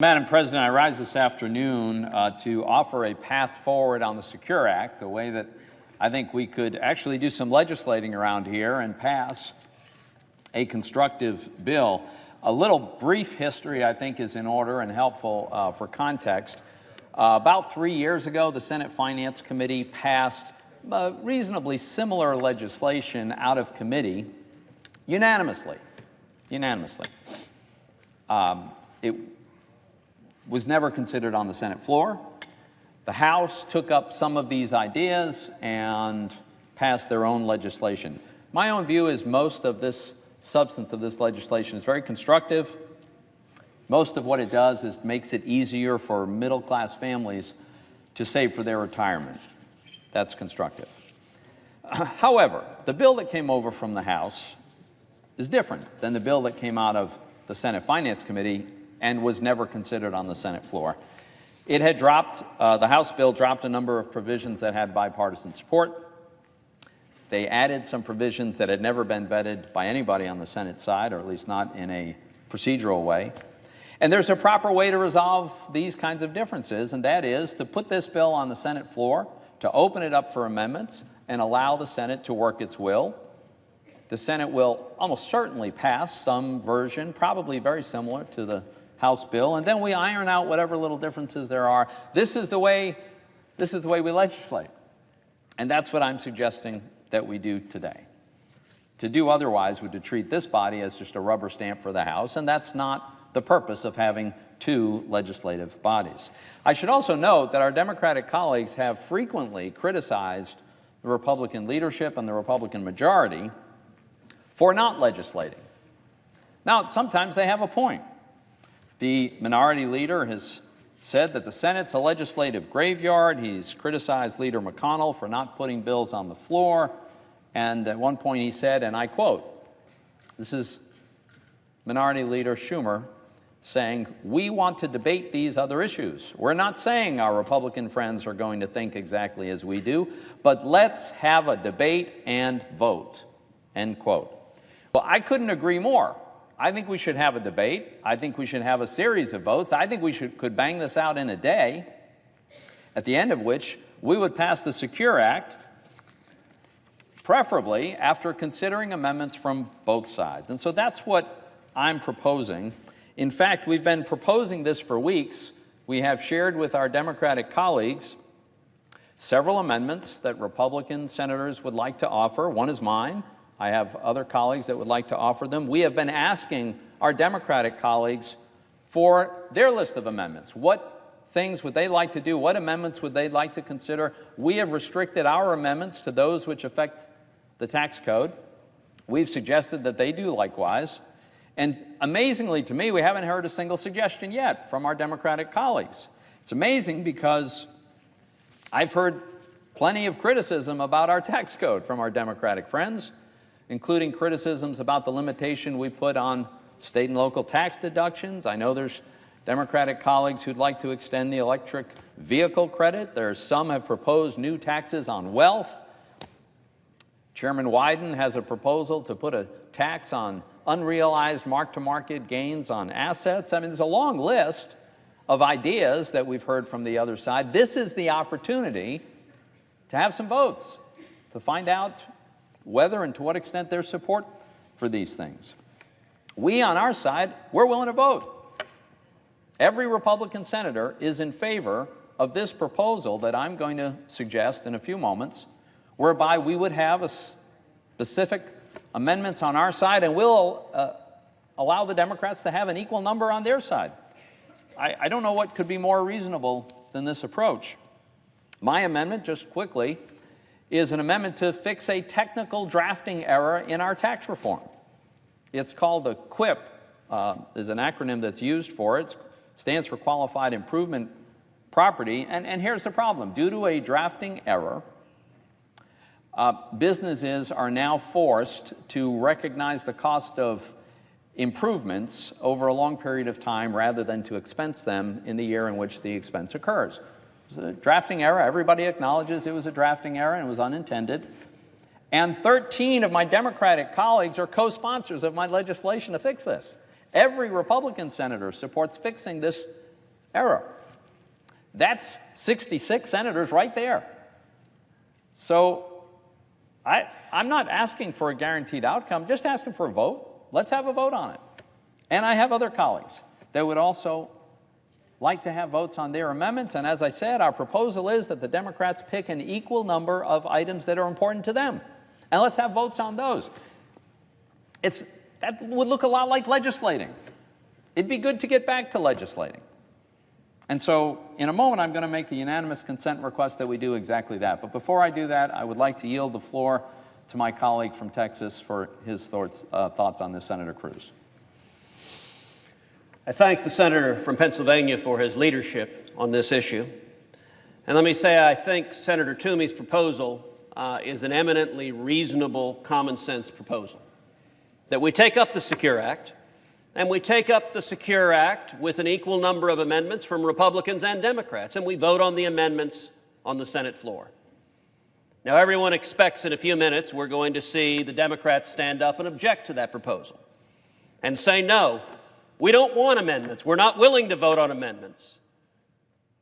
Madam President, I rise this afternoon to offer a path forward on the Secure Act, the way that I think we could actually do some legislating around here and pass a constructive bill. A little brief history, I think, is in order and helpful for context. About 3 years ago, the Senate Finance Committee passed reasonably similar legislation out of committee unanimously. It was never considered on the Senate floor. The House took up some of these ideas and passed their own legislation. My own view is most of this substance of this legislation is very constructive. Most of what it does is makes it easier for middle-class families to save for their retirement. That's constructive. However, the bill that came over from the House is different than the bill that came out of the Senate Finance Committee and was never considered on the Senate floor. It had dropped, the House bill dropped a number of provisions that had bipartisan support. They added some provisions that had never been vetted by anybody on the Senate side, or at least not in a procedural way. And there's a proper way to resolve these kinds of differences, and that is to put this bill on the Senate floor, to open it up for amendments, and allow the Senate to work its will. The Senate will almost certainly pass some version, probably very similar to the House bill, and then we iron out whatever little differences there are. This is the way we legislate. And that's what I'm suggesting that we do today. To do otherwise would to treat this body as just a rubber stamp for the House, and that's not the purpose of having two legislative bodies. I should also note that our Democratic colleagues have frequently criticized the Republican leadership and the Republican majority for not legislating. Now, sometimes they have a point. The minority leader has said that the Senate's a legislative graveyard. He's criticized Leader McConnell for not putting bills on the floor. And at one point he said, and I quote, this is Minority Leader Schumer saying, "We want to debate these other issues. We're not saying our Republican friends are going to think exactly as we do, but let's have a debate and vote," end quote. Well, I couldn't agree more. I think we should have a debate. I think we should have a series of votes. I think we could bang this out in a day, at the end of which we would pass the Secure Act, preferably after considering amendments from both sides. And so that's what I'm proposing. In fact, we've been proposing this for weeks. We have shared with our Democratic colleagues several amendments that Republican senators would like to offer. One is mine. I have other colleagues that would like to offer them. We have been asking our Democratic colleagues for their list of amendments. What things would they like to do? What amendments would they like to consider? We have restricted our amendments to those which affect the tax code. We've suggested that they do likewise. And amazingly to me, we haven't heard a single suggestion yet from our Democratic colleagues. It's amazing because I've heard plenty of criticism about our tax code from our Democratic friends, including criticisms about the limitation we put on state and local tax deductions. I know there's Democratic colleagues who'd like to extend the electric vehicle credit. There's some have proposed new taxes on wealth. Chairman Wyden has a proposal to put a tax on unrealized mark-to-market gains on assets. I mean, there's a long list of ideas that we've heard from the other side. This is the opportunity to have some votes, to find out whether and to what extent there's support for these things. We, on our side, we're willing to vote. Every Republican senator is in favor of this proposal that I'm going to suggest in a few moments, whereby we would have a specific amendments on our side, and we'll allow the Democrats to have an equal number on their side. I don't know what could be more reasonable than this approach. My amendment, just quickly, is an amendment to fix a technical drafting error in our tax reform. It's called the QIP, is an acronym that's used for it. It stands for Qualified Improvement Property. And here's the problem. Due to a drafting error, businesses are now forced to recognize the cost of improvements over a long period of time rather than to expense them in the year in which the expense occurs. It was a drafting error. Everybody acknowledges it was a drafting error and it was unintended. And 13 of my Democratic colleagues are co-sponsors of my legislation to fix this. Every Republican senator supports fixing this error. That's 66 senators right there. So I'm not asking for a guaranteed outcome, just asking for a vote. Let's have a vote on it. And I have other colleagues that would also like to have votes on their amendments. And as I said, our proposal is that the Democrats pick an equal number of items that are important to them. And let's have votes on those. That would look a lot like legislating. It'd be good to get back to legislating. And so in a moment, I'm going to make a unanimous consent request that we do exactly that. But before I do that, I would like to yield the floor to my colleague from Texas for his thoughts on this, Senator Cruz. I thank the senator from Pennsylvania for his leadership on this issue. And let me say, I think Senator Toomey's proposal is an eminently reasonable, common-sense proposal. That we take up the Secure Act, and we take up the Secure Act with an equal number of amendments from Republicans and Democrats, and we vote on the amendments on the Senate floor. Now, everyone expects in a few minutes we're going to see the Democrats stand up and object to that proposal and say, no, we don't want amendments. We're not willing to vote on amendments.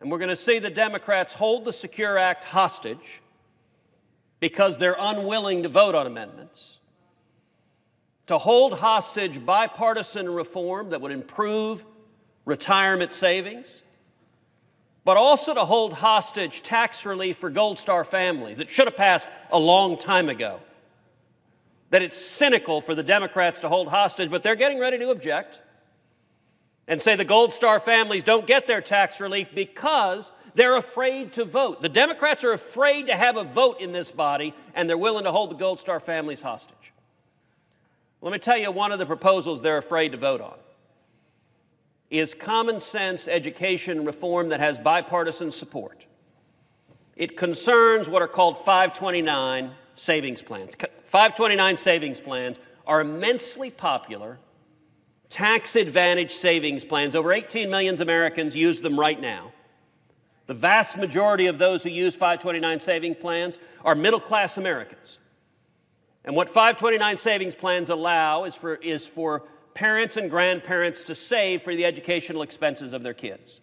And we're going to see the Democrats hold the Secure Act hostage because they're unwilling to vote on amendments, to hold hostage bipartisan reform that would improve retirement savings, but also to hold hostage tax relief for Gold Star families that should have passed a long time ago. That it's cynical for the Democrats to hold hostage, but they're getting ready to object and say the Gold Star families don't get their tax relief because they're afraid to vote. The Democrats are afraid to have a vote in this body, and they're willing to hold the Gold Star families hostage. Let me tell you one of the proposals they're afraid to vote on is common sense education reform that has bipartisan support. It concerns what are called 529 savings plans. 529 savings plans are immensely popular tax-advantaged savings plans. Over 18 million Americans use them right now. The vast majority of those who use 529 savings plans are middle-class Americans. And what 529 savings plans allow is for parents and grandparents to save for the educational expenses of their kids.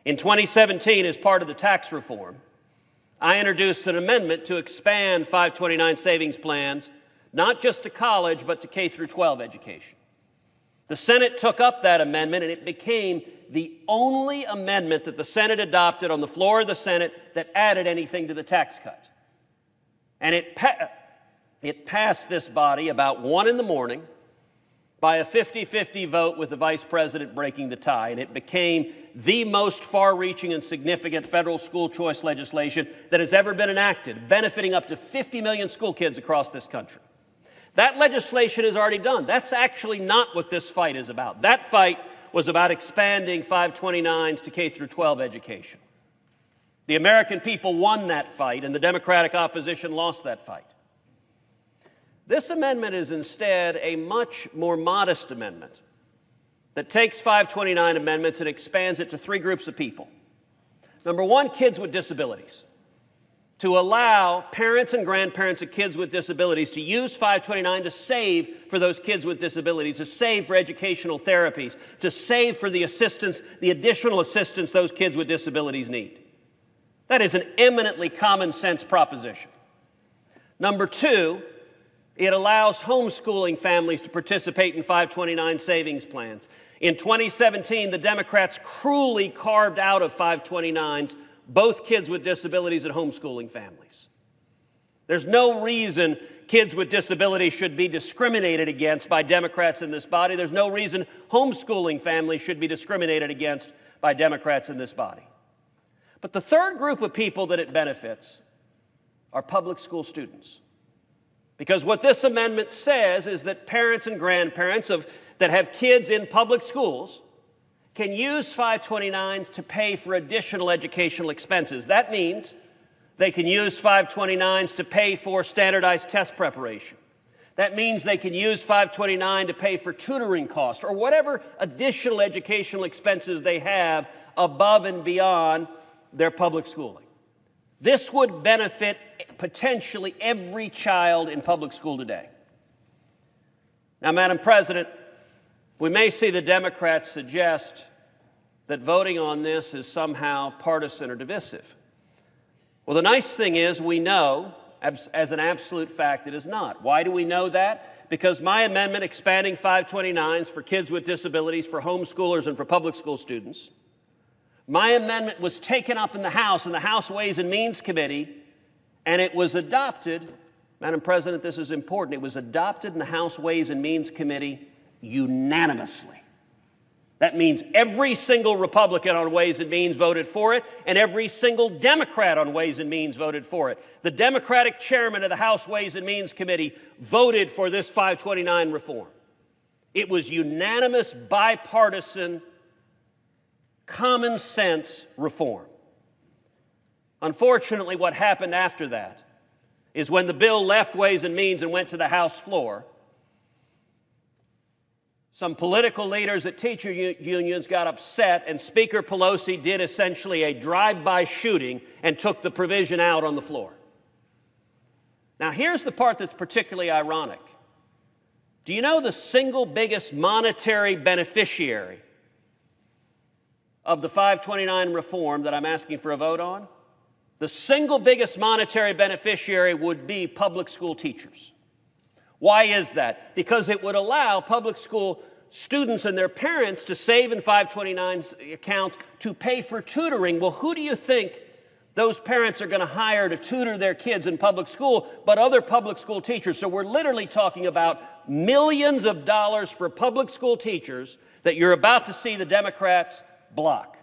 In 2017, as part of the tax reform, I introduced an amendment to expand 529 savings plans, not just to college, but to K through 12 education. The Senate took up that amendment, and it became the only amendment that the Senate adopted on the floor of the Senate that added anything to the tax cut. And it passed this body about 1 in the morning by a 50-50 vote with the vice president breaking the tie, and it became the most far-reaching and significant federal school choice legislation that has ever been enacted, benefiting up to 50 million school kids across this country. That legislation is already done. That's actually not what this fight is about. That fight was about expanding 529s to K through 12 education. The American people won that fight, and the Democratic opposition lost that fight. This amendment is instead a much more modest amendment that takes 529 amendments and expands it to 3 groups of people. Number one, kids with disabilities. To allow parents and grandparents of kids with disabilities to use 529 to save for those kids with disabilities, to save for educational therapies, to save for the assistance, the additional assistance those kids with disabilities need. That is an eminently common sense proposition. Number two, it allows homeschooling families to participate in 529 savings plans. In 2017, the Democrats cruelly carved out of 529s both kids with disabilities and homeschooling families. There's no reason kids with disabilities should be discriminated against by Democrats in this body. There's no reason homeschooling families should be discriminated against by Democrats in this body. But the third group of people that it benefits are public school students. Because what this amendment says is that parents and grandparents that have kids in public schools can use 529s to pay for additional educational expenses. That means they can use 529s to pay for standardized test preparation. That means they can use 529 to pay for tutoring costs or whatever additional educational expenses they have above and beyond their public schooling. This would benefit potentially every child in public school today. Now, Madam President, we may see the Democrats suggest that voting on this is somehow partisan or divisive. Well, the nice thing is we know, as an absolute fact, it is not. Why do we know that? Because my amendment expanding 529s for kids with disabilities, for homeschoolers, and for public school students, my amendment was taken up in the House Ways and Means Committee, and it was adopted. Madam President, this is important. It was adopted in the House Ways and Means Committee unanimously. That means every single Republican on Ways and Means voted for it, and every single Democrat on Ways and Means voted for it. The Democratic chairman of the House Ways and Means Committee voted for this 529 reform. It was unanimous, bipartisan, common sense reform. Unfortunately, what happened after that is when the bill left Ways and Means and went to the House floor, some political leaders at teacher unions got upset, and Speaker Pelosi did essentially a drive-by shooting and took the provision out on the floor. Now, here's the part that's particularly ironic. Do you know the single biggest monetary beneficiary of the 529 reform that I'm asking for a vote on? The single biggest monetary beneficiary would be public school teachers. Why is that? Because it would allow public school students and their parents to save in 529's accounts to pay for tutoring. Well, who do you think those parents are going to hire to tutor their kids in public school but other public school teachers? So we're literally talking about millions of dollars for public school teachers that you're about to see the Democrats block.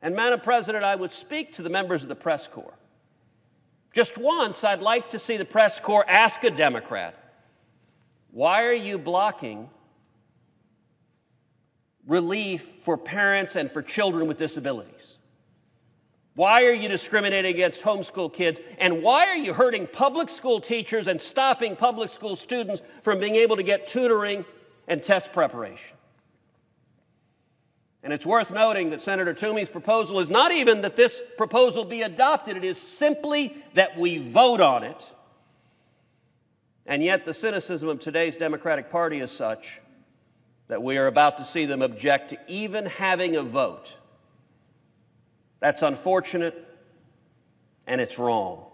And Madam President, I would speak to the members of the press corps. Just once, I'd like to see the press corps ask a Democrat, why are you blocking relief for parents and for children with disabilities? Why are you discriminating against homeschool kids? And why are you hurting public school teachers and stopping public school students from being able to get tutoring and test preparation? And it's worth noting that Senator Toomey's proposal is not even that this proposal be adopted. It is simply that we vote on it. And yet the cynicism of today's Democratic Party is such that we are about to see them object to even having a vote. That's unfortunate, and it's wrong.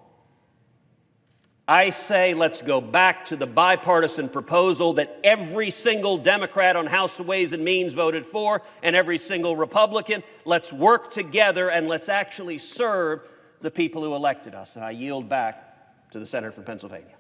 I say let's go back to the bipartisan proposal that every single Democrat on House Ways and Means voted for, and every single Republican. Let's work together, and let's actually serve the people who elected us. And I yield back to the senator from Pennsylvania.